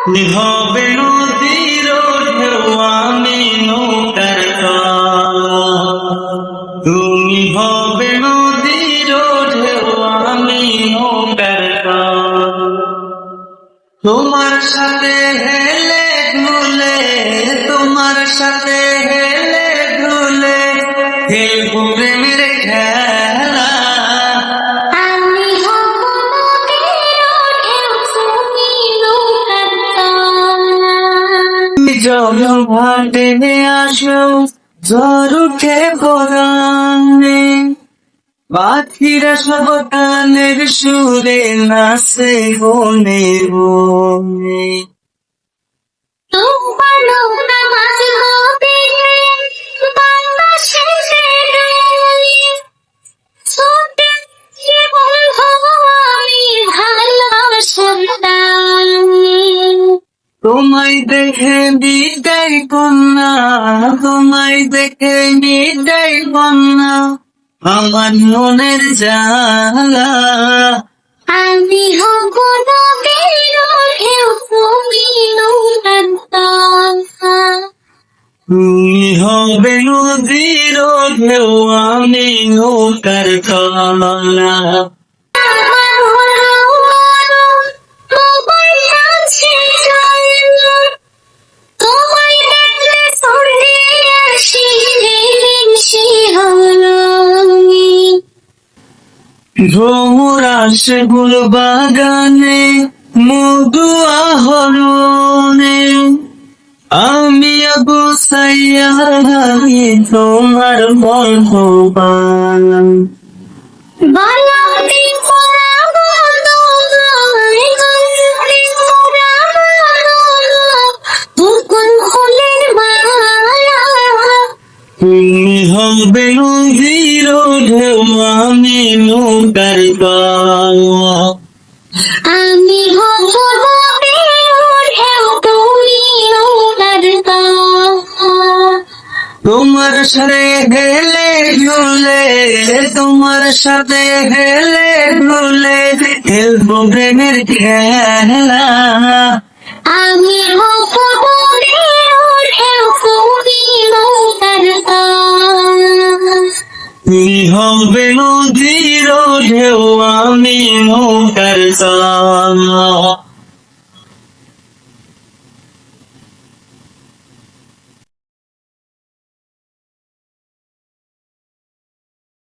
তুমি হবে নদীর ঢেউ আমি নৌকার তল। তুমি হবে নদীর ঢেউ আমি নৌকার তল। তোমার সাথে হেলে ধুলে, তোমার সাথে হেলে ধুলে খেলবো প্রেমের খেলা। আমি হব নদীর ঢেউ, তুমি নৌকার তলা। যখন ভাটে আসো ঝড় উঠে পরাণে, পাখিরা সব গানের সুরে নাচে বনে বনে। তোমার নৌকা মাঝ হবে বাতাসে ডুবে, ছোটে বন্ধু আমি ভালোবাসার টানে। তোমায় দেখে বিদায় কন্যা, তোমায় দেখে বিদায় কন্যা আমার মনের জ্বালা। আমি হব নদীর ঢেউ, তুমি নৌকার তলা। তুমি হবে নদীর ঢেউ আমি নৌকার তলা। আমার হলো মোবাইল আছে জানা, তোমায় দেখলে ছড়ে আসি মিশি হলো আমি। ভ্রমর আসে ফুল বাগানে মধু আহরণে, আমি গোসাইয়া ভাবি তোমার বন্ধবান। বালাতি পরা বলো, গলাতি পরা বলো, বুকুল ফুলের মালা। তুমি হবে নদীর ঢেউ আমি নৌকার তলা। আমি হব নদীর ঢেউ, তুমি নৌকার তলা। তোমার সাথে হেলে ধুলে, তোমার সাথে হেলে ধুলে খেলবো প্রেমের খেলা। আমি হব নদীর ঢেউ, তুমি নৌকার তলা। তুমি হবে নদীর ঢেউ আমি নৌকার তলা।